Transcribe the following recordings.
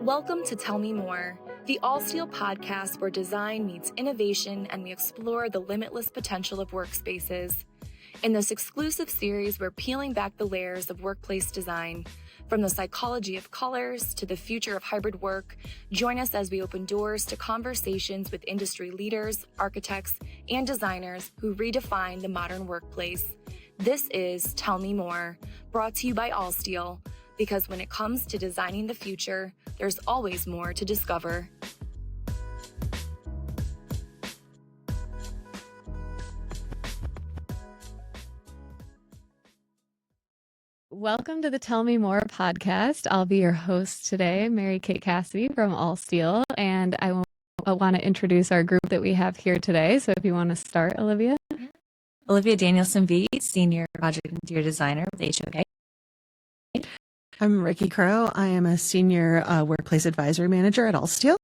Welcome to Tell Me More, the Allsteel podcast where design meets innovation and we explore the limitless potential of workspaces. In this exclusive series, we're peeling back the layers of workplace design. From the psychology of colors to the future of hybrid work, join us as we open doors to conversations with industry leaders, architects, and designers who redefine the modern workplace. This is Tell Me More, brought to you by Allsteel, because when it comes to designing the future, there's always more to discover. Welcome to the Tell Me More podcast. I'll be your host today, Mary Kate Cassidy from Allsteel, and I want to introduce our group that we have here today. So if you want to start, Olivia. Olivia Danielson-Veed, Senior Project Interior Designer with HOK. I'm Rikki Crowe. I am a Senior Workplace Advisory Manager at Allsteel.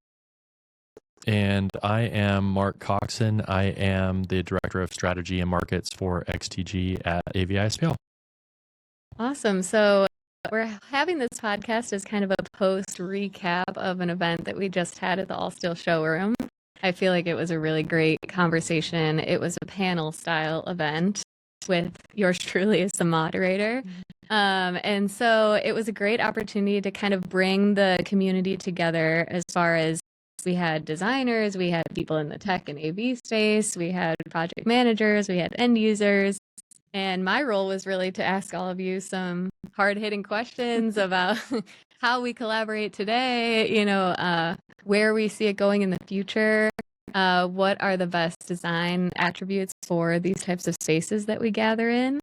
And I am Mark Coxon. I am the Director of Strategy and Markets for XTG at AVI-SPL. Awesome. So we're having this podcast as kind of a post recap of an event that we just had at the Allsteel showroom. I feel like it was a really great conversation. It was a panel style event with yours truly as the moderator. And so it was a great opportunity to kind of bring the community together as far as we had designers, we had people in the tech and AV space, we had project managers, we had end users. And my role was really to ask all of you some hard-hitting questions about how we collaborate today, where we see it going in the future, what are the best design attributes for these types of spaces that we gather in.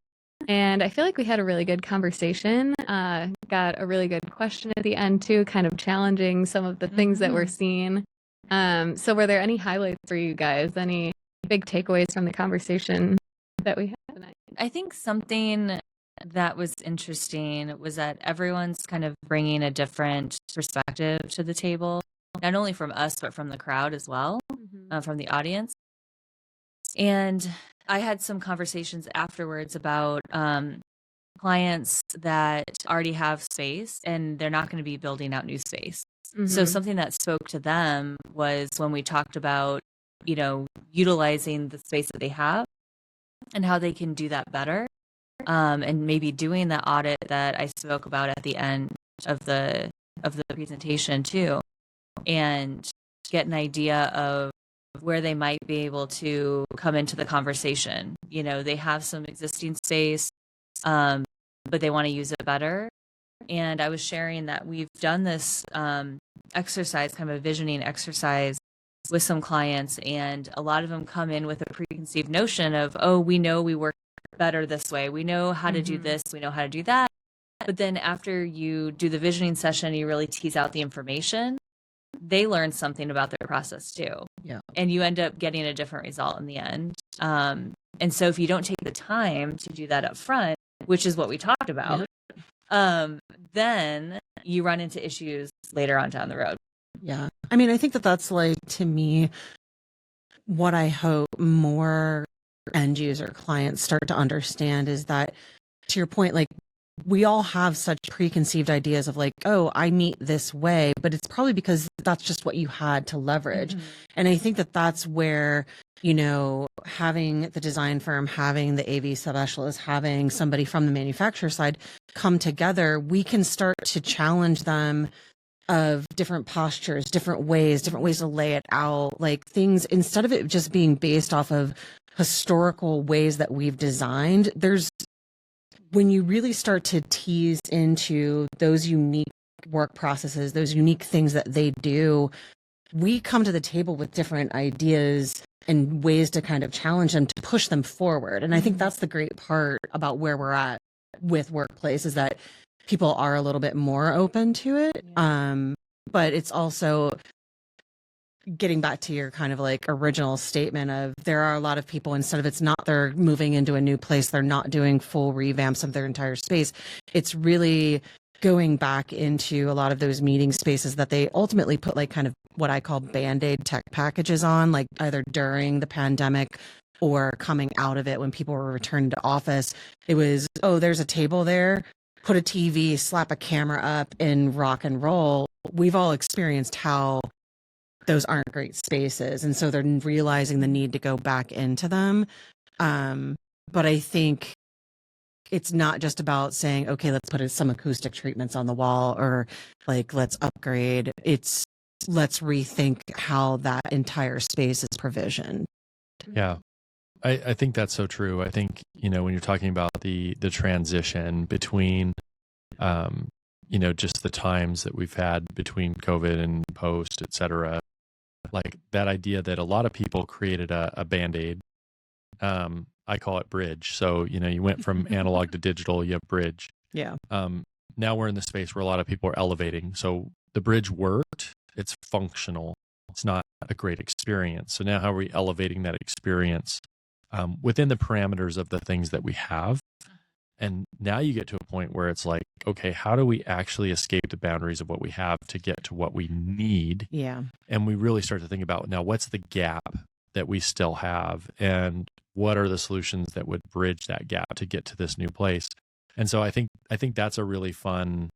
And I feel like we had a really good conversation, got a really good question at the end too, kind of challenging some of the things that we're seeing. So were there any highlights for you guys? Any big takeaways from the conversation that we had tonight? I think something that was interesting was that everyone's kind of bringing a different perspective to the table, not only from us, but from the crowd as well, from the audience. And I had some conversations afterwards about clients that already have space and they're not going to be building out new space. So something that spoke to them was when we talked about, utilizing the space that they have and how they can do that better. And maybe doing the audit that I spoke about at the end of the presentation too, and get an idea of where they might be able to come into the conversation. They have some existing space, but they want to use it better. And I was sharing that we've done this exercise, kind of a visioning exercise with some clients, and a lot of them come in with a preconceived notion of, we know we work better this way. We know how to do this. We know how to do that. But then after you do the visioning session, you really tease out the information. They learn something about their process too. Yeah. And you end up getting a different result in the end. And so if you don't take the time to do that up front, which is what we talked about, then you run into issues later on down the road. Yeah. I mean, I think that's like, to me, what I hope more end user clients start to understand is that, to your point, like, we all have such preconceived ideas of like, I meet this way, but it's probably because that's just what you had to leverage. And I think that's where, having the design firm, having the AV specialist, having somebody from the manufacturer side come together, we can start to challenge them of different postures, different ways to lay it out, like things, instead of it just being based off of historical ways that we've designed. When you really start to tease into those unique work processes, those unique things that they do, we come to the table with different ideas and ways to kind of challenge them, to push them forward. And I think that's the great part about where we're at with workplace, is that people are a little bit more open to it. But it's also getting back to your kind of like original statement of, there are a lot of people, instead of it's not they're moving into a new place, they're not doing full revamps of their entire space. It's really going back into a lot of those meeting spaces that they ultimately put like kind of what I call Band-Aid tech packages on, like either during the pandemic or coming out of it when people were returning to office. It was, there's a table there. put a TV, slap a camera up and rock and roll. We've all experienced how those aren't great spaces. And so they're realizing the need to go back into them. But I think it's not just about saying, okay, let's put some acoustic treatments on the wall or like, let's upgrade. It's let's rethink how that entire space is provisioned. Yeah. I think that's so true. I think, you know, when you're talking about the transition between, you know, just the times that we've had between COVID and post, et cetera, like that idea that a lot of people created a Band-Aid. I call it bridge. So, you know, you went from analog to digital, you have bridge. Yeah. Now we're in the space where a lot of people are elevating. So the bridge worked. It's functional. It's not a great experience. So now how are we elevating that experience within the parameters of the things that we have? And now you get to a point where it's like, okay, how do we actually escape the boundaries of what we have to get to what we need? Yeah. And we really start to think about now, what's the gap that we still have? And what are the solutions that would bridge that gap to get to this new place? And so I think that's a really fun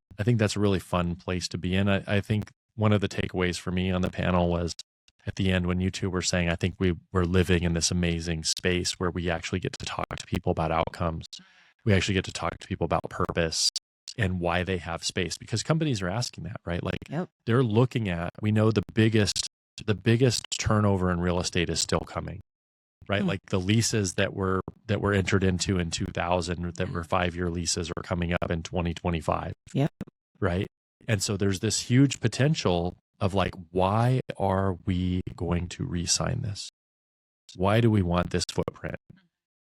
place to be in. I think one of the takeaways for me on the panel was at the end when you two were saying, I think we were living in this amazing space where we actually get to talk to people about outcomes. We actually get to talk to people about purpose and why they have space, because companies are asking that, right? Like they're looking at, we know the biggest turnover in real estate is still coming, right? Like the leases that were entered into in 2000 that were 5-year leases are coming up in 2025. Yep. Right. And so there's this huge potential of like, why are we going to re-sign this? Why do we want this footprint?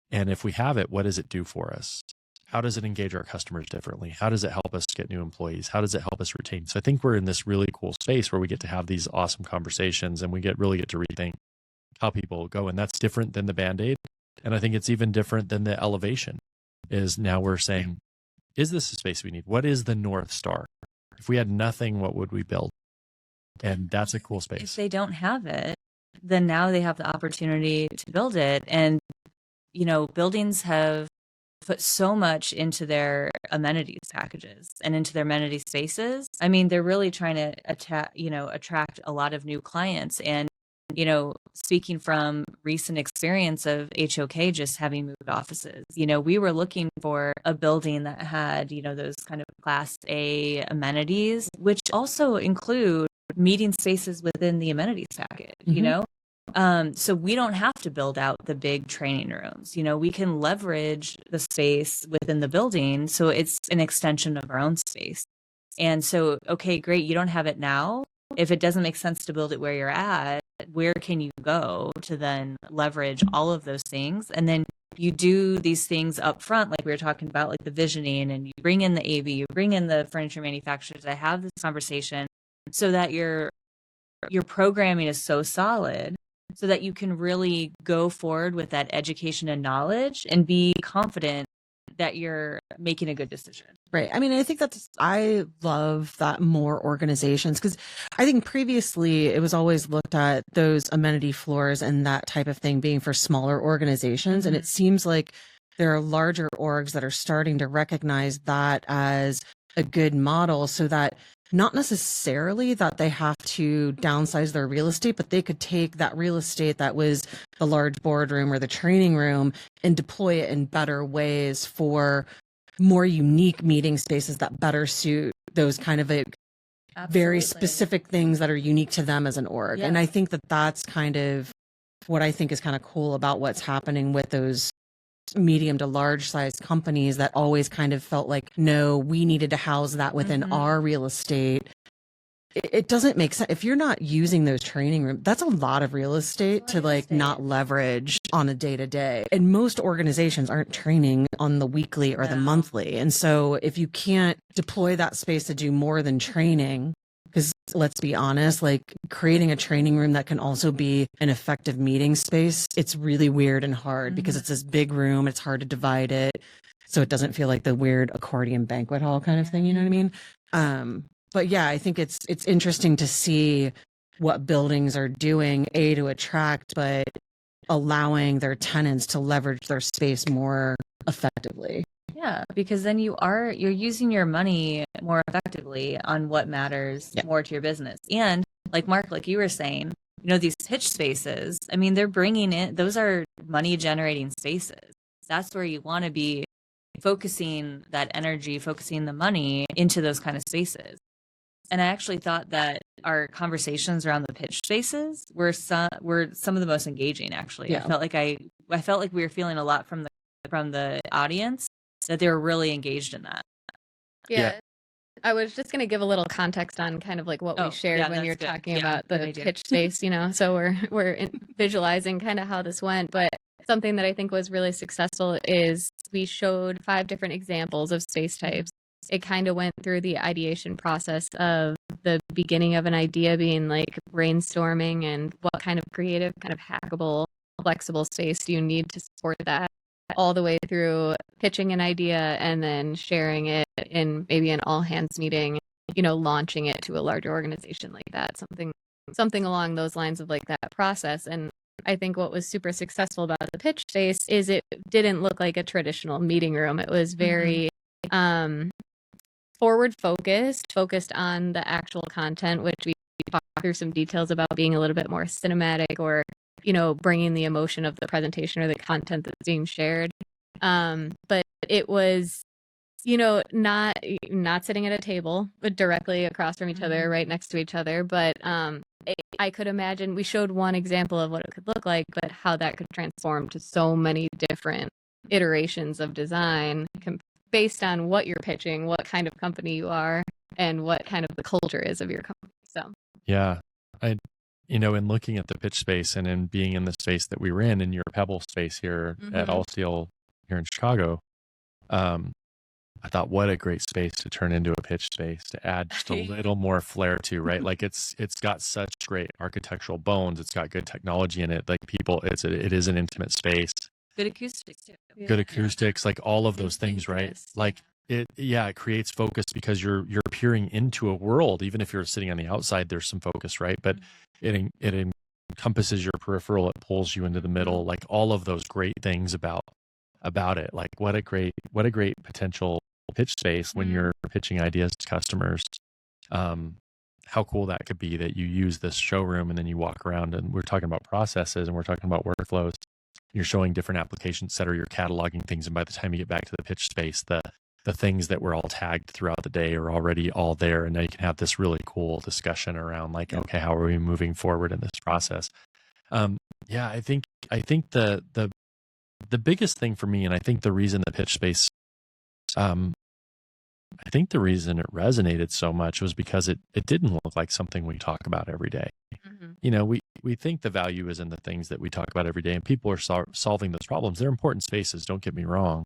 And if we have it, what does it do for us? How does it engage our customers differently? How does it help us get new employees? How does it help us retain? So I think we're in this really cool space where we get to have these awesome conversations and we really get to rethink how people go. And that's different than the Band-Aid. And I think it's even different than the elevation is now we're saying, is this the space we need? What is the North Star? If we had nothing, what would we build? And that's a cool space. If they don't have it, then now they have the opportunity to build it. And, you know, buildings have put so much into their amenities packages and into their amenity spaces. I mean, they're really trying to attract a lot of new clients. And, you know, speaking from recent experience of HOK just having moved offices, you know, we were looking for a building that had, you know, those kind of Class A amenities, which also include meeting spaces within the amenities package, you know? So we don't have to build out the big training rooms. You know, we can leverage the space within the building. So it's an extension of our own space. And so, okay, great. You don't have it now. If it doesn't make sense to build it where you're at, where can you go to then leverage all of those things? And then you do these things up front, like we were talking about, like the visioning, and you bring in the AV, you bring in the furniture manufacturers. I have this conversation so that your programming is so solid so that you can really go forward with that education and knowledge and be confident that you're making a good decision. Right. I mean, I love that more organizations, because I think previously it was always looked at those amenity floors and that type of thing being for smaller organizations. And it seems like there are larger orgs that are starting to recognize that as a good model, so that not necessarily that they have to downsize their real estate, but they could take that real estate that was the large boardroom or the training room and deploy it in better ways for more unique meeting spaces that better suit those kind of very specific things that are unique to them as an org. And I think that that's kind of what I think is kind of cool about what's happening with those medium to large size companies that always kind of felt like, no, we needed to house that within our real estate. It doesn't make sense. If you're not using those training rooms, that's a lot of real estate to like not leverage on a day to day. And most organizations aren't training on the weekly or the monthly. And so if you can't deploy that space to do more than training, because let's be honest, like creating a training room that can also be an effective meeting space, it's really weird and hard because it's this big room. It's hard to divide it. So it doesn't feel like the weird accordion banquet hall kind of thing. You know what I mean? But yeah, I think it's interesting to see what buildings are doing, to attract, but allowing their tenants to leverage their space more effectively. Yeah, because then you're using your money more effectively on what matters more to your business. And like Mark, like you were saying, these pitch spaces, I mean, they're bringing in, those are money generating spaces. That's where you want to be focusing that energy, focusing the money into those kind of spaces. And I actually thought that our conversations around the pitch spaces were some of the most engaging. Actually, I felt like we were feeling a lot from the audience, that they were really engaged in that. Yeah. I was just going to give a little context on kind of like what we shared when you're talking about the pitch space, so we're visualizing kind of how this went. But something that I think was really successful is we showed 5 different examples of space types. It kind of went through the ideation process of the beginning of an idea being like brainstorming and what kind of creative, kind of hackable, flexible space do you need to support that, all the way through pitching an idea and then sharing it in maybe an all hands meeting, launching it to a larger organization like that, something along those lines of like that process. And I think what was super successful about the pitch space is it didn't look like a traditional meeting room. It was very forward focused on the actual content, which we talked through some details about being a little bit more cinematic, or bringing the emotion of the presentation or the content that's being shared. But it was, not sitting at a table, but directly across from each other, right next to each other. But I could imagine, we showed one example of what it could look like, but how that could transform to so many different iterations of design based on what you're pitching, what kind of company you are, and what kind of the culture is of your company. So yeah, in looking at the pitch space and in being in the space that we were in your Pebble space here at Allsteel here in Chicago, I thought, what a great space to turn into a pitch space, to add just a little more flair to, right? Like it's got such great architectural bones. It's got good technology in it. Like it is an intimate space. Good acoustics too. Good acoustics, like all of those things, right? Like it creates focus because you're peering into a world. Even if you're sitting on the outside, there's some focus, right? But it encompasses your peripheral. It pulls you into the middle. Like all of those great things about it. Like what a great potential pitch space when you're pitching ideas to customers. How cool that could be that you use this showroom and then you walk around, and we're talking about processes and we're talking about workflows. You're showing different applications, et cetera. You're cataloging things. And by the time you get back to the pitch space, the things that were all tagged throughout the day are already all there. And now you can have this really cool discussion around like, okay, how are we moving forward in this process? I think the biggest thing for me, and I think the reason the pitch space, I think the reason it resonated so much was because it didn't look like something we talk about every day. We think the value is in the things that we talk about every day, and people are solving those problems. They're important spaces, don't get me wrong.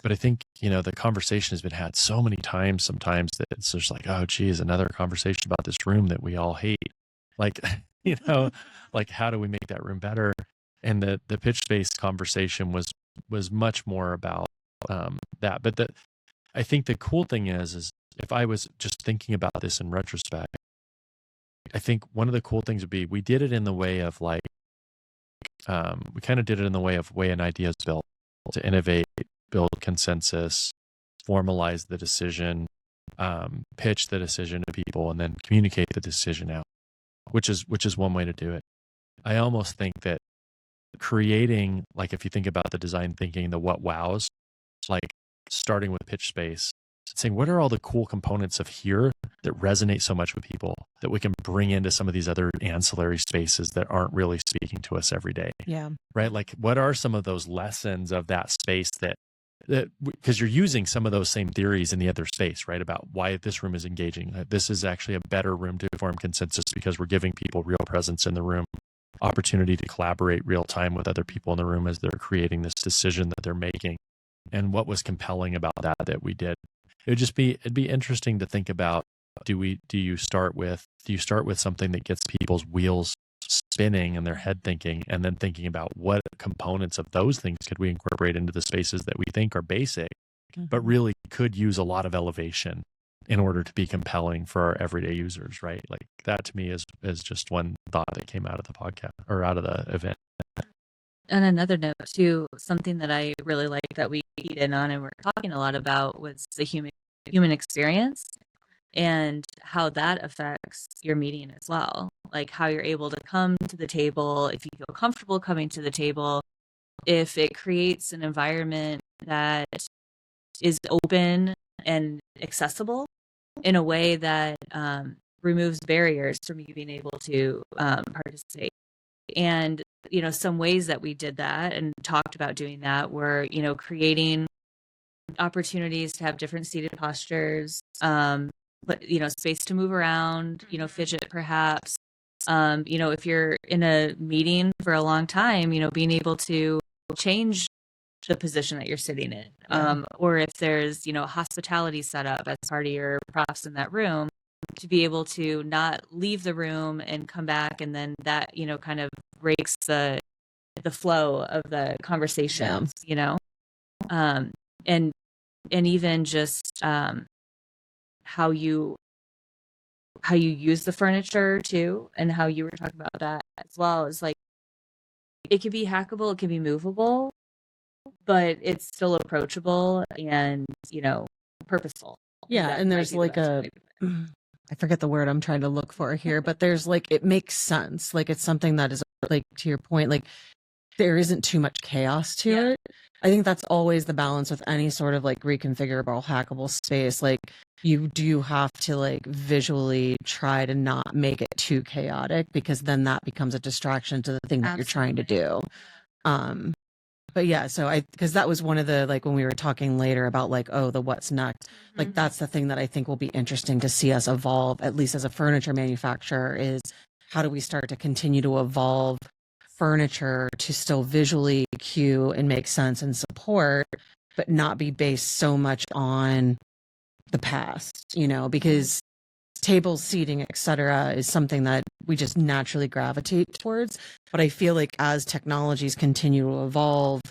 But I think, the conversation has been had so many times sometimes that it's just like, oh, geez, another conversation about this room that we all hate. Like, like how do we make that room better? And the pitch space conversation was much more about that. But I think the cool thing is if I was just thinking about this in retrospect, I think one of the cool things would be we did it in the way of like, we kind of did it in the way an idea is built, to innovate, build consensus, formalize the decision, pitch the decision to people, and then communicate the decision out, which is one way to do it. I almost think that creating, like if you think about the design thinking, the what wows, like starting with pitch space, saying what are all the cool components of here that resonate so much with people that we can bring into some of these other ancillary spaces that aren't really speaking to us every day. Yeah. Right. Like what are some of those lessons of that space that because you're using some of those same theories in the other space, right? About why this room is engaging. This is actually a better room to form consensus because we're giving people real presence in the room, opportunity to collaborate real time with other people in the room as they're creating this decision that they're making. And what was compelling about that we did. It'd be interesting to think about, do you start with something that gets people's wheels spinning and their head thinking, and then thinking about what components of those things could we incorporate into the spaces that we think are basic, but really could use a lot of elevation in order to be compelling for our everyday users, right? Like that to me is just one thought that came out of the podcast or out of the event. on another note too, something that I really like that we keyed in on and we're talking a lot about was the human experience and how that affects your meeting as well. Like how you're able to come to the table, if you feel comfortable coming to the table, if it creates an environment that is open and accessible in a way that removes barriers from you being able to participate. And, some ways that we did that and talked about doing that were, creating opportunities to have different seated postures, but, space to move around, fidget perhaps. If you're in a meeting for a long time, being able to change the position that you're sitting in. Or if there's, hospitality set up as part of your props in that room, to be able to not leave the room and come back, and then that, kind of breaks the flow of the conversations, and even just how you use the furniture too, and how you were talking about that as well, is like it can be hackable, it can be movable, but it's still approachable and purposeful. Yeah, and there's like I forget the word I'm trying to look for here, but there's like, it makes sense. Like it's something that is like, to your point, like there isn't too much chaos to it. I think that's always the balance with any sort of like reconfigurable, hackable space. Like you do have to like visually try to not make it too chaotic, because then that becomes a distraction to the thing that you're trying to do. But yeah, so because that was one of the, like when we were talking later about like, oh, the what's next, like that's the thing that I think will be interesting to see us evolve, at least as a furniture manufacturer, is how do we start to continue to evolve furniture to still visually cue and make sense and support, but not be based so much on the past, because tables, seating, etc., is something that we just naturally gravitate towards. But I feel like as technologies continue to evolve,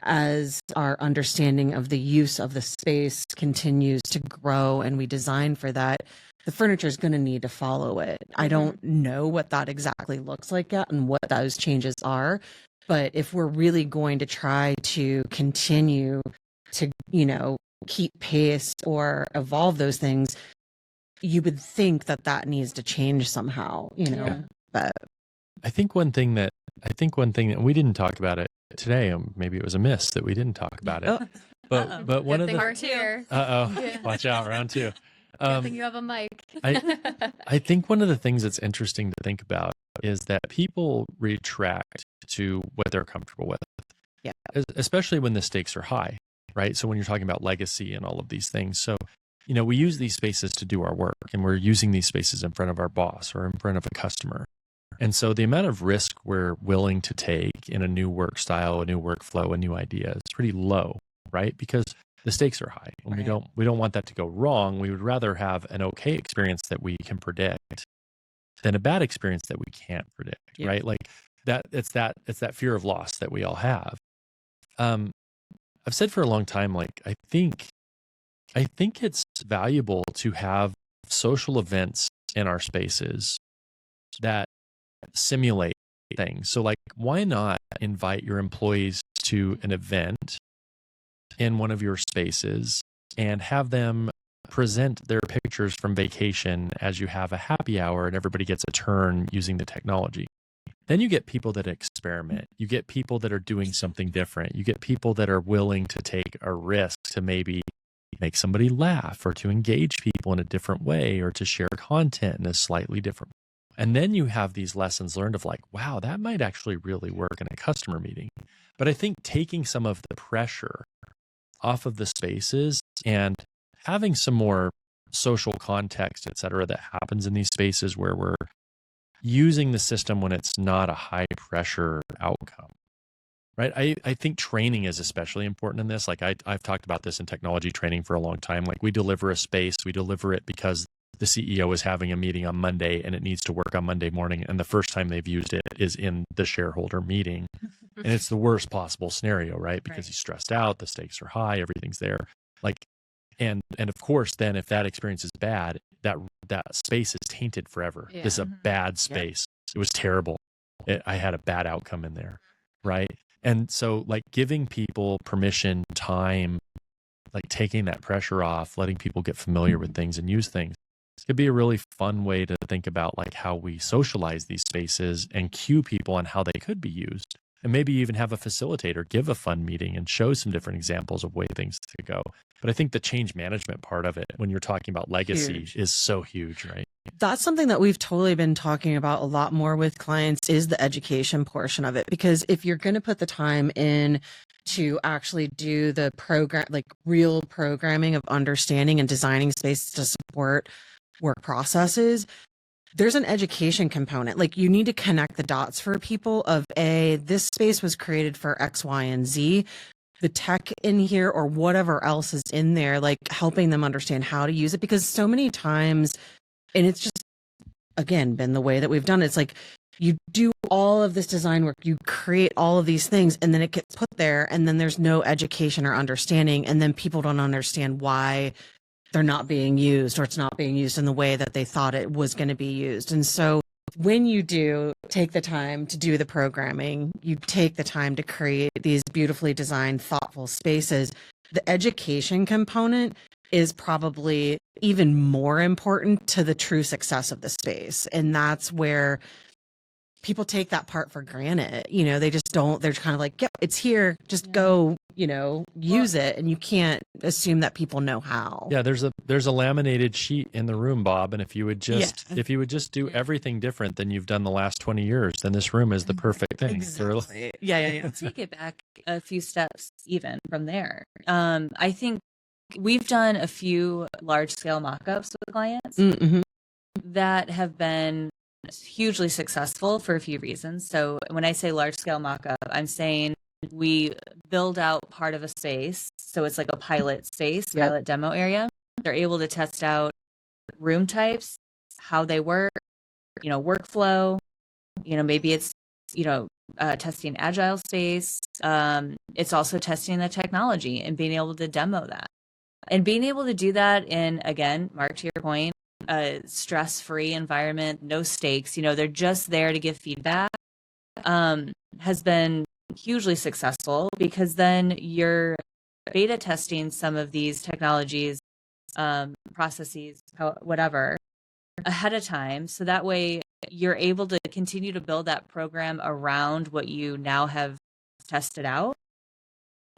as our understanding of the use of the space continues to grow and we design for that, the furniture is going to need to follow it. I don't know what that exactly looks like yet and what those changes are. But if we're really going to try to continue to, keep pace or evolve those things, you would think that needs to change somehow, but I think one thing that we didn't talk about it today, maybe it was a miss that we didn't talk about it, but one of the part here. Watch out, round two. Good thing you have a mic. I think one of the things that's interesting to think about is that people retract to what they're comfortable with. Yeah. Especially when the stakes are high, right? So when you're talking about legacy and all of these things. So, we use these spaces to do our work, and we're using these spaces in front of our boss or in front of a customer. And so the amount of risk we're willing to take in a new work style, a new workflow, a new idea is pretty low, right? Because the stakes are high, and we don't want that to go wrong. We would rather have an okay experience that we can predict than a bad experience that we can't predict, right? Like that, it's that fear of loss that we all have. I've said for a long time, like, I think it's valuable to have social events in our spaces that simulate things. So like, why not invite your employees to an event in one of your spaces and have them present their pictures from vacation as you have a happy hour and everybody gets a turn using the technology. Then you get people that experiment. You get people that are doing something different. You get people that are willing to take a risk to maybe make somebody laugh or to engage people in a different way or to share content in a slightly different way. And then you have these lessons learned of like, wow, that might actually really work in a customer meeting. But I think taking some of the pressure off of the spaces and having some more social context, et cetera, that happens in these spaces where we're using the system when it's not a high pressure outcome, right? I think training is especially important in this. Like I've talked about this in technology training for a long time. Like we deliver a space, we deliver it because the CEO is having a meeting on Monday and it needs to work on Monday morning. And the first time they've used it is in the shareholder meeting. And it's the worst possible scenario, right? Because he's stressed out, the stakes are high, everything's there. Like, and of course, then if that experience is bad, that space is tainted forever. This is a bad space. It was terrible. I had a bad outcome in there, right? And so like giving people permission, time, like taking that pressure off, letting people get familiar with things and use things. It could be a really fun way to think about like how we socialize these spaces and cue people on how they could be used. And maybe even have a facilitator give a fun meeting and show some different examples of way things to go. But I think the change management part of it, when you're talking about legacy, is so huge, right? That's something that we've totally been talking about a lot more with clients, is the education portion of it. Because if you're going to put the time in to actually do the program, like real programming of understanding and designing spaces to support work processes, there's an education component. Like you need to connect the dots for people of this space was created for X, Y, and Z. The tech in here or whatever else is in there, like helping them understand how to use it. Because so many times, and it's just, again, been the way that we've done it. It's like you do all of this design work, you create all of these things, and then it gets put there, and then there's no education or understanding, and then people don't understand why they're not being used, or it's not being used in the way that they thought it was going to be used. And so when you do take the time to do the programming, you take the time to create these beautifully designed, thoughtful spaces, the education component is probably even more important to the true success of the space. And that's where people take that part for granted. You know, they just don't, they're kind of like, yep, it's here, just go, you know, use it. And you can't assume that people know how. Yeah, there's a laminated sheet in the room, Bob. And if you would just do everything different than you've done the last 20 years, then this room is the perfect thing. Exactly. Yeah. Take it back a few steps even from there. I think we've done a few large scale mock-ups with clients that have been hugely successful for a few reasons. So when I say large scale mock-up, I'm saying we build out part of a space. So it's like a pilot space, pilot demo area. They're able to test out room types, how they work, you know, workflow, you know, maybe it's, you know, testing agile space. It's also testing the technology and being able to demo that. And being able to do that in, again, Mark, to your point, a stress-free environment, no stakes, you know, they're just there to give feedback, has been hugely successful, because then you're beta testing some of these technologies, processes, whatever, ahead of time. So that way you're able to continue to build that program around what you now have tested out,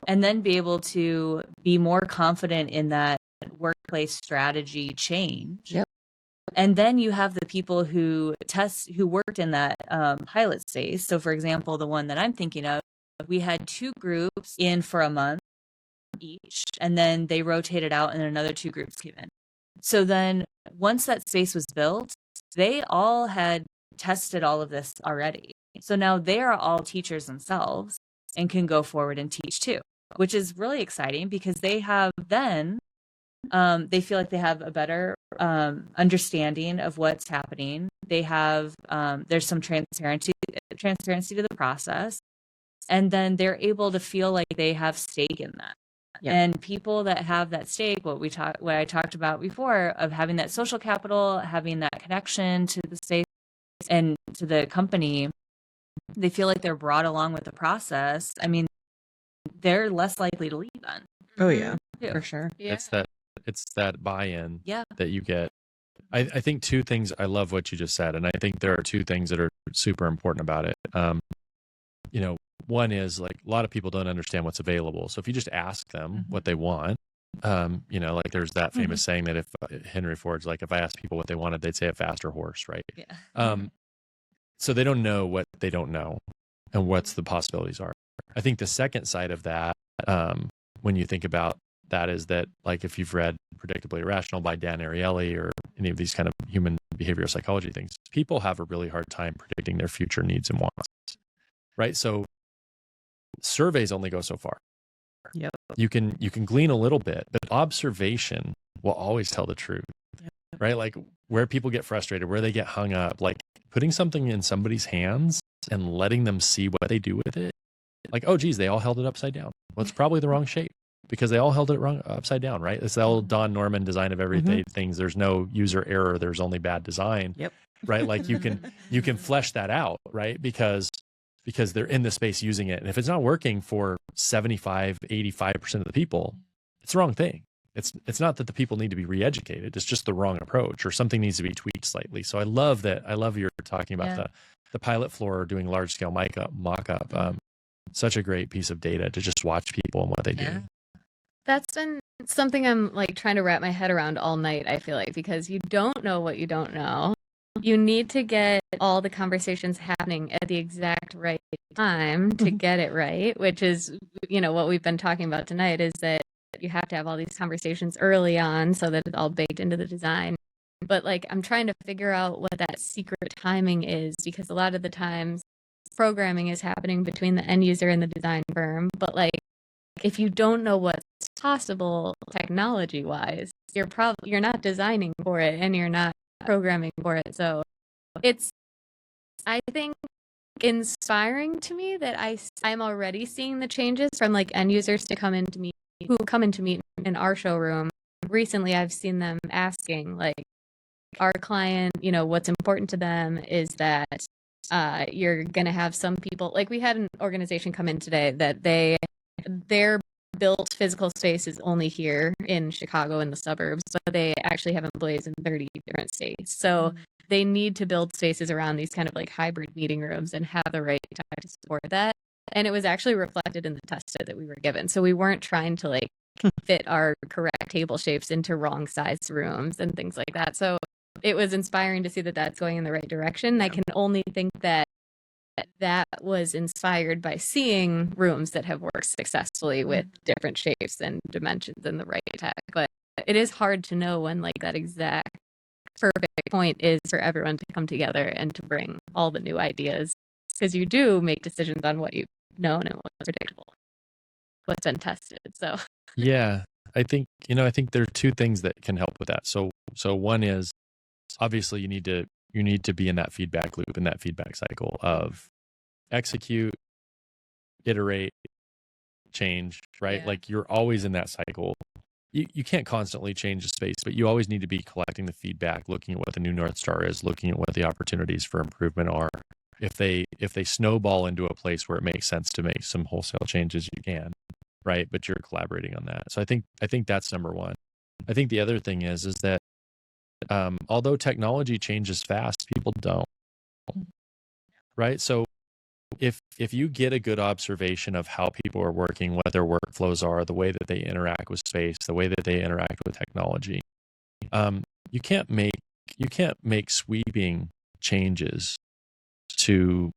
and then be able to be more confident in that workplace strategy change. Yep. And then you have the people who worked in that pilot space. So for example, the one that I'm thinking of, we had 2 groups in for a month each, and then they rotated out and another 2 groups came in. So then once that space was built, they all had tested all of this already. So now they are all teachers themselves and can go forward and teach too, which is really exciting, because they have then, they feel like they have a better understanding of what's happening. They have, there's some transparency to the process. And then they're able to feel like they have stake in that. Yeah. And people that have that stake, what I talked about before, of having that social capital, having that connection to the space and to the company, they feel like they're brought along with the process. I mean, they're less likely to leave then. Oh yeah, for sure. Yeah. It's that buy-in that you get. I think 2 things, I love what you just said, and I think there are 2 things that are super important about it. You know, one is like a lot of people don't understand what's available. So if you just ask them what they want, you know, like there's that famous saying that if Henry Ford's like, if I asked people what they wanted, they'd say a faster horse, right? Yeah. So they don't know what they don't know and what's the possibilities are. I think the second side of that, when you think about that, is that like if you've read Predictably Irrational by Dan Ariely or any of these kind of human behavioral psychology things, people have a really hard time predicting their future needs and wants, right? So surveys only go so far. Yep. You can glean a little bit, but observation will always tell the truth, right? Like where people get frustrated, where they get hung up, like putting something in somebody's hands and letting them see what they do with it. Like, oh, geez, they all held it upside down. Well, it's probably the wrong shape because they all held it wrong upside down, right? It's the old Don Norman design of everyday things. There's no user error. There's only bad design, right? Like you can flesh that out, right? Because because they're in the space using it. And if it's not working for 75, 85% of the people, it's the wrong thing. It's not that the people need to be re-educated. It's just the wrong approach, or something needs to be tweaked slightly. So I love that. I love you're talking about the pilot floor doing large scale mock-up. Such a great piece of data to just watch people and what they do. That's been something I'm like trying to wrap my head around all night, I feel like, because you don't know what you don't know. You need to get all the conversations happening at the exact right time to get it right, which is, what we've been talking about tonight, is that you have to have all these conversations early on so that it's all baked into the design. But like, I'm trying to figure out what that secret timing is, because a lot of the times programming is happening between the end user and the design firm. But like, if you don't know what's possible technology wise, you're not designing for it and you're not programming for it. So it's, I think, inspiring to me that I'm already seeing the changes from like end users to come into meet in our showroom. Recently, I've seen them asking like, our client, what's important to them is that you're going to have some people, like we had an organization come in today that their built physical space is only here in Chicago in the suburbs, but they actually have employees in 30 different states. So they need to build spaces around these kind of like hybrid meeting rooms and have the right time to support that. And it was actually reflected in the test that we were given. So we weren't trying to like fit our correct table shapes into wrong size rooms and things like that. So it was inspiring to see that that's going in the right direction. I can only think that was inspired by seeing rooms that have worked successfully with different shapes and dimensions and the right tech. But it is hard to know when like that exact perfect point is for everyone to come together and to bring all the new ideas, because you do make decisions on what you've known and what's predictable, what's been tested. So yeah, I think there are two things that can help with that. So one is, obviously you need to be in that feedback loop, in that feedback cycle of execute, iterate, change, right? Yeah. Like you're always in that cycle. You can't constantly change the space, but you always need to be collecting the feedback, looking at what the new North Star is, looking at what the opportunities for improvement are. If they snowball into a place where it makes sense to make some wholesale changes, you can, right? But you're collaborating on that. So I think that's number one. I think the other thing is that although technology changes fast, people don't, right? So if you get a good observation of how people are working, what their workflows are, the way that they interact with space, the way that they interact with technology, you can't make sweeping changes to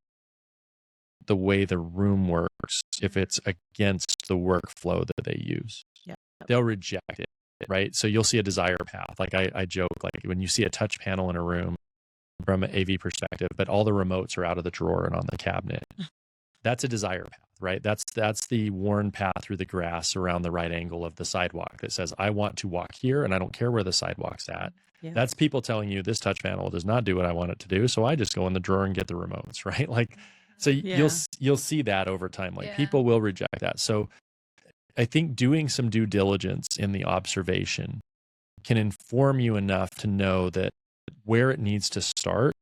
the way the room works if it's against the workflow that they use. Yeah. They'll reject it, right? So you'll see a desire path. Like I joke, like when you see a touch panel in a room from an AV perspective, but all the remotes are out of the drawer and on the cabinet, that's a desire path, right? That's the worn path through the grass around the right angle of the sidewalk that says, I want to walk here and I don't care where the sidewalk's at. Yeah. That's people telling you this touch panel does not do what I want it to do, so I just go in the drawer and get the remotes, right? Like, so you'll see that over time. Like people will reject that. So I think doing some due diligence in the observation can inform you enough to know that where it needs to start,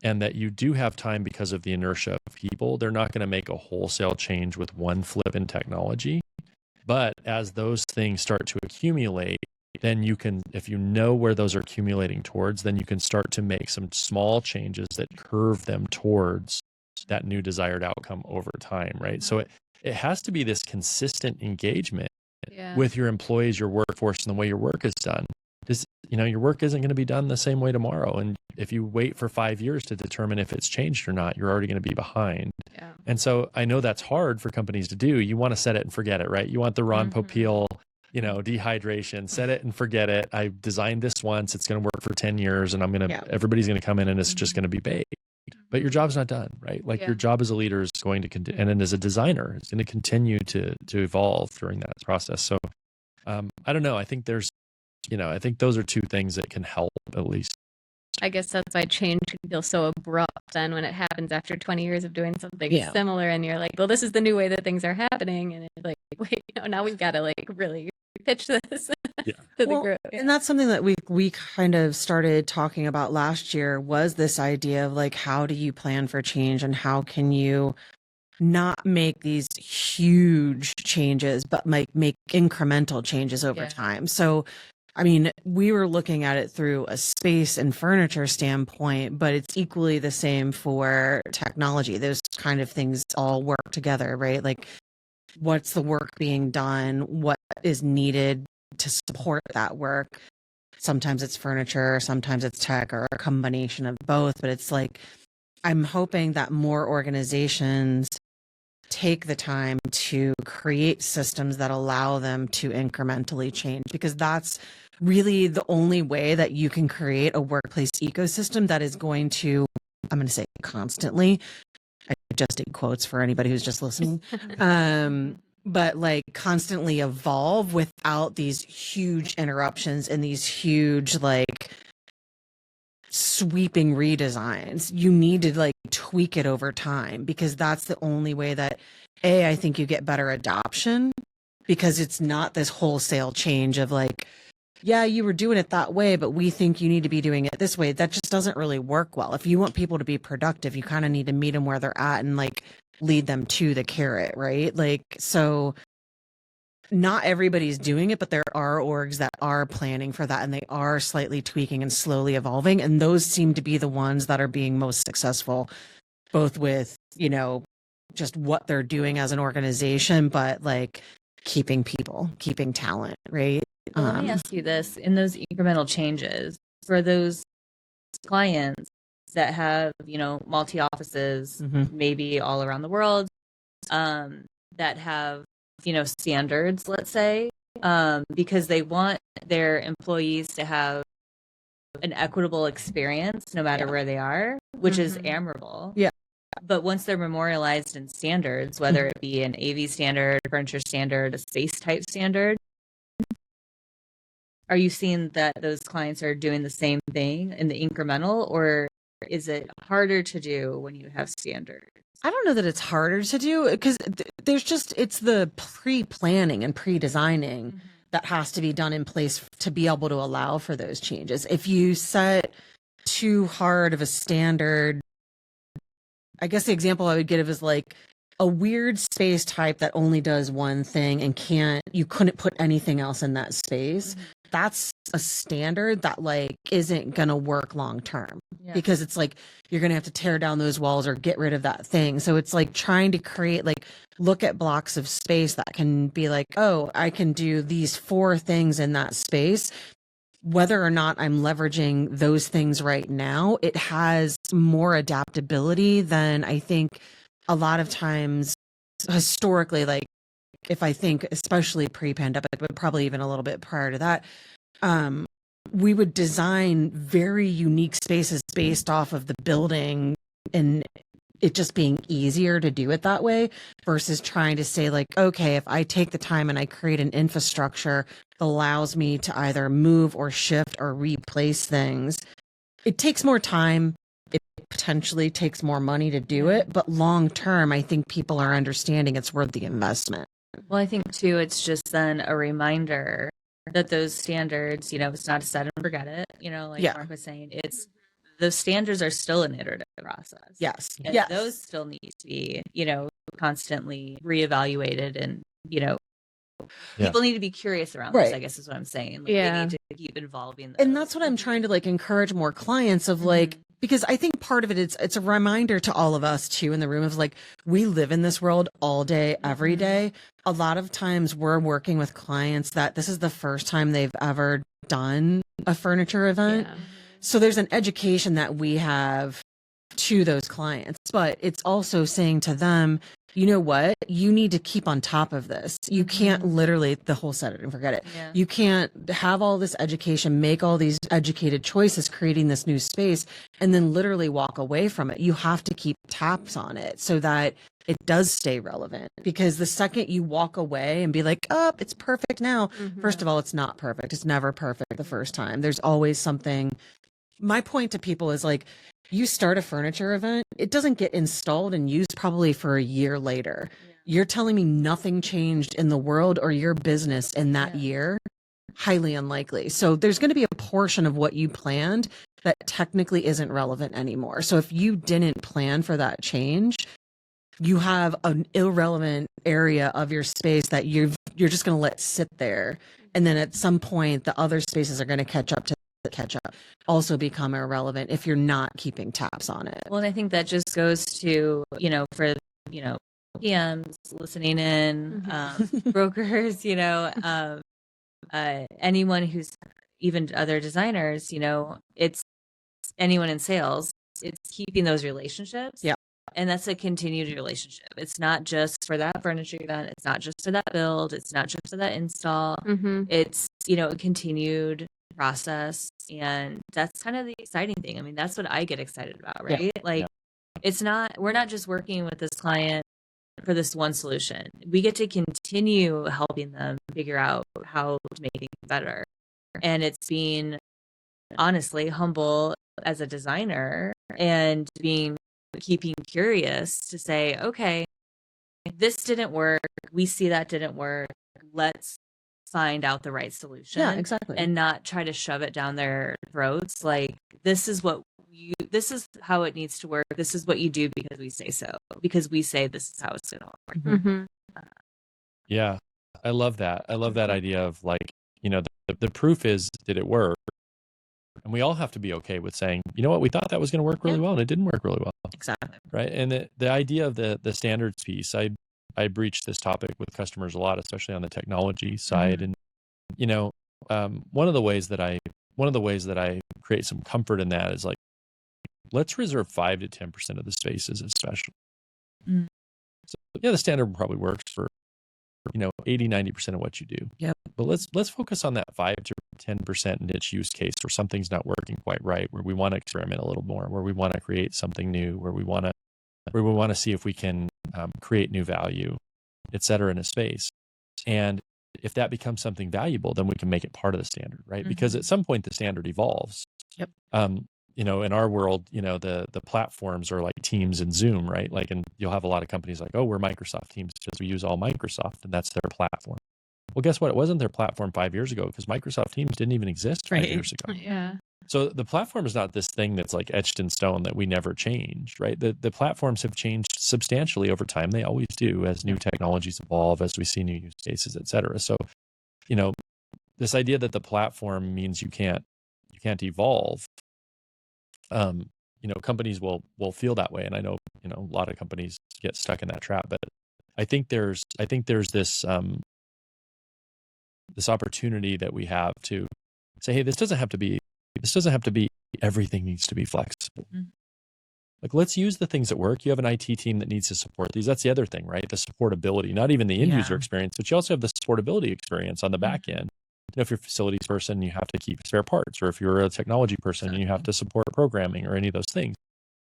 and that you do have time because of the inertia of people. They're not going to make a wholesale change with one flip in technology. But as those things start to accumulate, then you can, if you know where those are accumulating towards, then you can start to make some small changes that curve them towards that new desired outcome over time, right? So it has to be this consistent engagement with your employees, your workforce, and the way your work is done. Your work isn't going to be done the same way tomorrow. And if you wait for 5 years to determine if it's changed or not, you're already going to be behind. Yeah. And so I know that's hard for companies to do. You want to set it and forget it, right? You want the Ron Popeil, dehydration, set it and forget it. I designed this once, it's going to work for 10 years and everybody's going to come in and it's just going to be baked. But your job's not done, right? Like your job as a leader is going to continue, and then as a designer, it's going to continue to evolve during that process. So I don't know. I think I think those are two things that can help at least. I guess that's why change can feel so abrupt then when it happens after 20 years of doing something similar, and you're like, well, this is the new way that things are happening. And it's like, wait, now we've got to like really pitch this to the group. And that's something that we kind of started talking about last year, was this idea of like, how do you plan for change and how can you not make these huge changes, but make incremental changes over time. So, I mean, we were looking at it through a space and furniture standpoint, but it's equally the same for technology. Those kind of things all work together, right? Like, what's the work being done? What is needed to support that work? Sometimes it's furniture, sometimes it's tech, or a combination of both. But it's like, I'm hoping that more organizations take the time to create systems that allow them to incrementally change, because that's really the only way that you can create a workplace ecosystem that is going to, I'm going to say constantly, I just did quotes for anybody who's just listening, but like constantly evolve without these huge interruptions and these huge like sweeping redesigns. You need to like tweak it over time, because that's the only way that I think you get better adoption, because it's not this wholesale change of like, yeah, you were doing it that way, but we think you need to be doing it this way. That just doesn't really work well. If you want people to be productive, you kind of need to meet them where they're at and like lead them to the carrot, right? Like, so not everybody's doing it, but there are orgs that are planning for that, and they are slightly tweaking and slowly evolving. And those seem to be the ones that are being most successful, both with, you know, just what they're doing as an organization, but like keeping people, keeping talent, right? Well, let me ask you this: in those incremental changes for those clients that have, you know, multi offices, maybe all around the world, that have, you know, standards, let's say, because they want their employees to have an equitable experience no matter where they are, which is admirable. Yeah. But once they're memorialized in standards, whether it be an AV standard, furniture standard, a space type standard, are you seeing that those clients are doing the same thing in the incremental, or is it harder to do when you have standards? I don't know that it's harder to do, because there's just, it's the pre-planning and pre-designing that has to be done in place to be able to allow for those changes. If you set too hard of a standard, I guess the example I would give is like a weird space type that only does one thing and you couldn't put anything else in that space. That's a standard that like isn't going to work long term, because it's like you're going to have to tear down those walls or get rid of that thing. So it's like trying to create, like, look at blocks of space that can be like, oh, I can do these 4 things in that space. Whether or not I'm leveraging those things right now, it has more adaptability than I think a lot of times historically, like, if I think especially pre-pandemic, but probably even a little bit prior to that, we would design very unique spaces based off of the building and it just being easier to do it that way, versus trying to say like, okay, if I take the time and I create an infrastructure that allows me to either move or shift or replace things, it takes more time. It potentially takes more money to do it, but long term, I think people are understanding it's worth the investment. Well, I think too, it's just then a reminder that those standards, you know, it's not a set and forget it, you know, like Mark was saying, it's, those standards are still an iterative process. Yes. And those still need to be, you know, constantly reevaluated, and, you know, people need to be curious around this, I guess is what I'm saying. Like, they need to keep involving those. And that's what I'm trying to like encourage more clients of like, because I think part of it is, it's a reminder to all of us too in the room of like, we live in this world all day, every day. A lot of times we're working with clients that this is the first time they've ever done a furniture event. So there's an education that we have to those clients, but it's also saying to them, you know what, you need to keep on top of this. You can't literally the whole set it and forget it. You can't have all this education, make all these educated choices, creating this new space, and then literally walk away from it. You have to keep tabs on it so that it does stay relevant, because the second you walk away and be like, oh, it's perfect now. First of all, it's not perfect. It's never perfect the first time. There's always something. My point to people is like, you start a furniture event, it doesn't get installed and used probably for a year later. You're telling me nothing changed in the world or your business in that year? Highly unlikely. So there's going to be a portion of what you planned that technically isn't relevant anymore. So if you didn't plan for that change, you have an irrelevant area of your space that you're just going to let sit there. And then at some point, the other spaces are going to catch up, also become irrelevant if you're not keeping tabs on it. Well, and I think that just goes to, for, PMs listening in, brokers, anyone who's even other designers, it's anyone in sales, it's keeping those relationships. Yeah. And that's a continued relationship. It's not just for that furniture event. It's not just for that build. It's not just for that install. It's, a continued process. And that's kind of the exciting thing. I mean, that's what I get excited about, right? Yeah. We're not just working with this client for this one solution. We get to continue helping them figure out how to make things better. And it's being honestly humble as a designer and keeping curious to say, okay, this didn't work. We see that didn't work. Let's find out the right solution. Yeah, exactly. And not try to shove it down their throats. Like, this is how it needs to work. This is what you do because we say so, because we say this is how it's going to work. Yeah. I love that. I love that idea of like, the proof is, did it work? And we all have to be okay with saying, you know what, we thought that was going to work really well and it didn't work really well. Exactly. Right. And the idea of the standards piece, I breach this topic with customers a lot, especially on the technology side. And, one of the ways that I create some comfort in that is like, let's reserve 5 to 10% of the spaces as special. So the standard probably works for 80, 90% of what you do. Yep. But let's focus on that 5 to 10% niche use case where something's not working quite right, where we want to experiment a little more, where we want to create something new, where we want to see if we can create new value, et cetera, in a space. And if that becomes something valuable, then we can make it part of the standard, right? Because at some point the standard evolves. Yep. In our world, the platforms are like Teams and Zoom, right? Like, and you'll have a lot of companies like, oh, we're Microsoft Teams because we use all Microsoft and that's their platform. Well, guess what? It wasn't their platform 5 years ago because Microsoft Teams didn't even exist 5 years ago. Yeah. So the platform is not this thing that's like etched in stone that we never changed, right? The platforms have changed substantially over time. They always do as new technologies evolve, as we see new use cases, et cetera. So, this idea that the platform means you can't evolve, companies will feel that way. And I know, a lot of companies get stuck in that trap, but I think there's this, this opportunity that we have to say, hey, this doesn't have to be everything needs to be flexible. Like, let's use the things that work. You have an IT team that needs to support these. That's the other thing, right? The supportability, not even the end user experience, but you also have the supportability experience on the back end. If you're a facilities person, you have to keep spare parts, or if you're a technology person and you have to support programming or any of those things,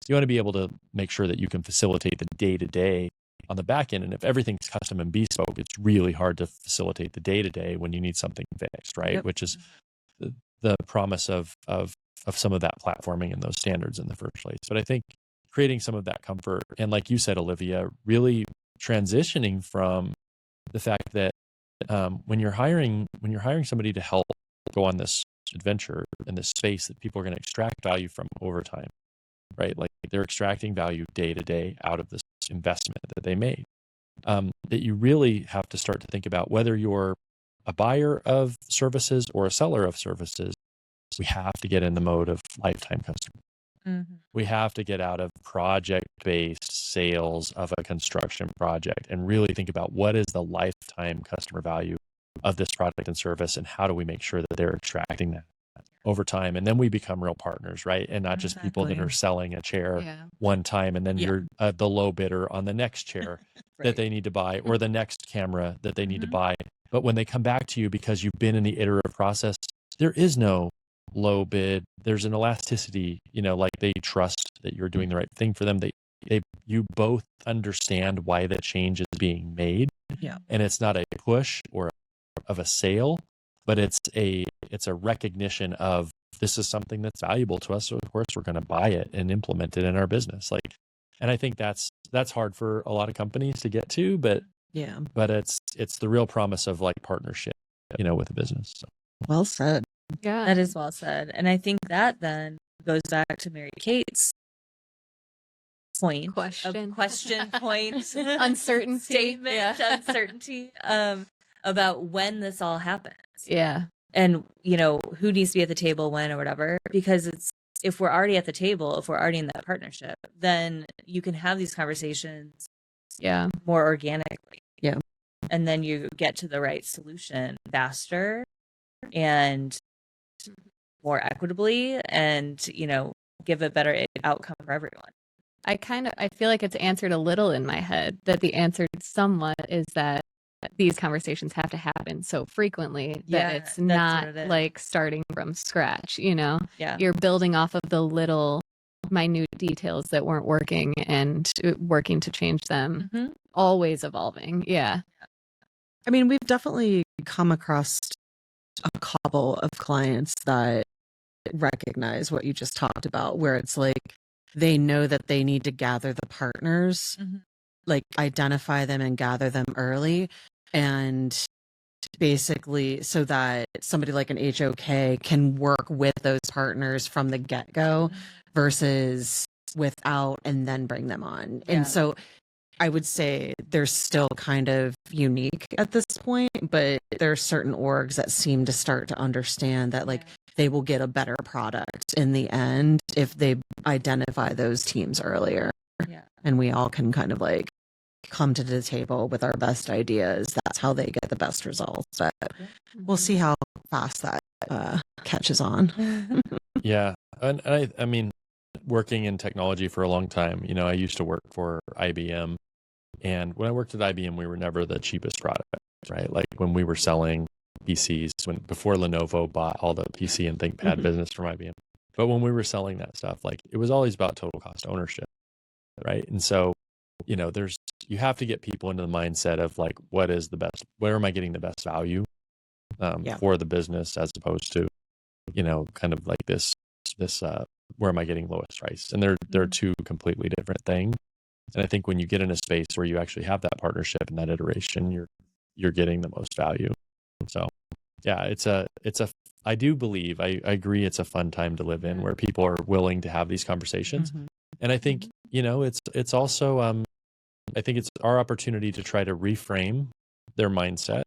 you want to be able to make sure that you can facilitate the day-to-day on the back end. And if everything's custom and bespoke, it's really hard to facilitate the day-to-day when you need something fixed, right? Yep. Which is the promise of some of that platforming and those standards in the first place. But I think creating some of that comfort, and like you said, Olivia, really transitioning from the fact that when you're hiring somebody to help go on this adventure in this space that people are going to extract value from over time, right? Like, they're extracting value day to day out of this investment that they made. That you really have to start to think about whether you're a buyer of services or a seller of services. We have to get in the mode of lifetime customer. We have to get out of project-based sales of a construction project and really think about what is the lifetime customer value of this product and service, and how do we make sure that they're extracting that over time. And then we become real partners, right? And not just people that are selling a chair one time and then you're the low bidder on the next chair that they need to buy, or the next camera that they need to buy. But when they come back to you because you've been in the iterative process, there is no low bid. There's an elasticity, like they trust that you're doing the right thing for them. You both understand why the change is being made. Yeah. And it's not a push or of a sale, but it's a recognition of, this is something that's valuable to us. So of course we're going to buy it and implement it in our business. And I think that's hard for a lot of companies to get to, but it's the real promise of like partnership, with a business. So. Well said. Yeah, that is well said. And I think that then goes back to Mary Kate's point, Question point, uncertainty, statement, uncertainty about when this all happens. Yeah. And, who needs to be at the table when or whatever, because if we're already at the table, if we're already in that partnership, then you can have these conversations more organically. Yeah. And then you get to the right solution faster and more equitably and, give a better outcome for everyone. I feel like it's answered a little in my head, that the answer somewhat is that these conversations have to happen so frequently that it's not like starting from scratch, You're building off of the little minute details that weren't working and working to change them, always evolving. Yeah. I mean, we've definitely come across a couple of clients that recognize what you just talked about, where it's like they know that they need to gather the partners, like identify them and gather them early, and basically so that somebody like an HOK can work with those partners from the get-go versus without and then bring them on. And so I would say they're still kind of unique at this point, but there are certain orgs that seem to start to understand that like they will get a better product in the end if they identify those teams earlier. And we all can kind of like come to the table with our best ideas. That's how they get the best results. But we'll see how fast that catches on. Yeah. And I mean, working in technology for a long time, I used to work for IBM. And when I worked at IBM, we were never the cheapest product, right? Like when we were selling PCs, before Lenovo bought all the PC and ThinkPad business from IBM. But when we were selling that stuff, like it was always about total cost ownership, right? And so, you have to get people into the mindset of like, what is the best, where am I getting the best value for the business, as opposed to, kind of like this, where am I getting lowest price? And they're two completely different things. And I think when you get in a space where you actually have that partnership and that iteration, you're getting the most value. So yeah, I do believe, I agree, it's a fun time to live in where people are willing to have these conversations. And I think, it's also, I think it's our opportunity to try to reframe their mindset.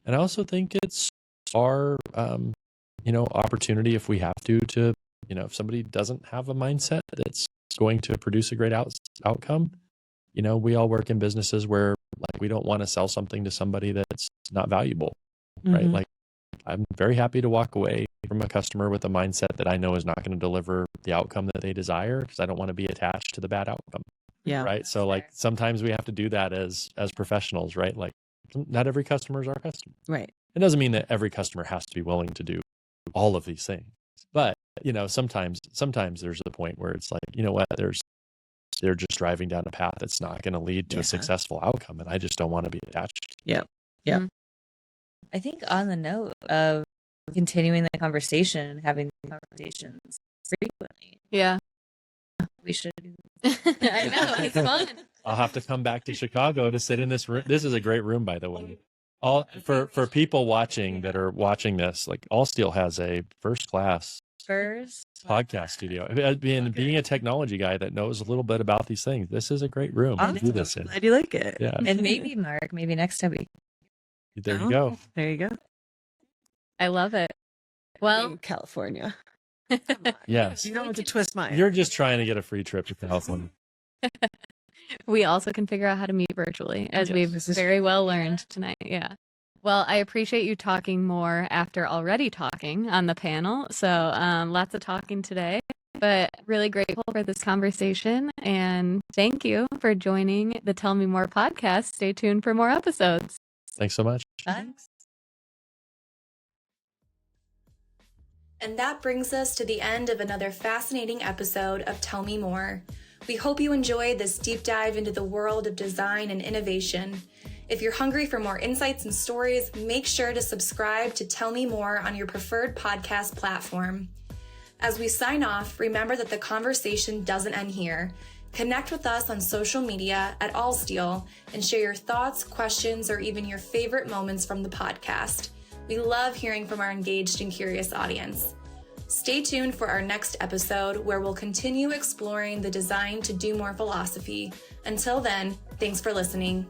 And I also think it's our, opportunity, if we have to, if somebody doesn't have a mindset that's going to produce a great outcome, we all work in businesses where like we don't want to sell something to somebody that's not valuable, right? Like I'm very happy to walk away from a customer with a mindset that I know is not going to deliver the outcome that they desire, because I don't want to be attached to the bad outcome. Yeah. Right. So like sometimes we have to do that as professionals, right? Like not every customer is our customer. Right. It doesn't mean that every customer has to be willing to do all of these things. But, sometimes there's a point where it's like, what, they're just driving down a path that's not going to lead to a successful outcome. And I just don't want to be attached. Yeah. Yeah. I think on the note of continuing the conversation, having conversations frequently. Yeah. We should. I know, it's fun. I'll have to come back to Chicago to sit in this room. This is a great room, by the way. For people watching that are watching this, like Allsteel has a first class podcast studio. Being a technology guy that knows a little bit about these things, this is a great room to do this in. Glad you like it. Yeah. And maybe Mark, next time There you go. There you go. I love it. Well, California. Yes. You don't have to twist my arm. You're just trying to get a free trip to California. We also can figure out how to meet virtually, as we've very well learned tonight. Yeah. Well, I appreciate you talking more after already talking on the panel. So lots of talking today, but really grateful for this conversation. And thank you for joining the Tell Me More podcast. Stay tuned for more episodes. Thanks so much. Thanks. And that brings us to the end of another fascinating episode of Tell Me More. We hope you enjoyed this deep dive into the world of design and innovation. If you're hungry for more insights and stories, make sure to subscribe to Tell Me More on your preferred podcast platform. As we sign off, remember that the conversation doesn't end here. Connect with us on social media at Allsteel and share your thoughts, questions, or even your favorite moments from the podcast. We love hearing from our engaged and curious audience. Stay tuned for our next episode where we'll continue exploring the design to do more philosophy. Until then, thanks for listening.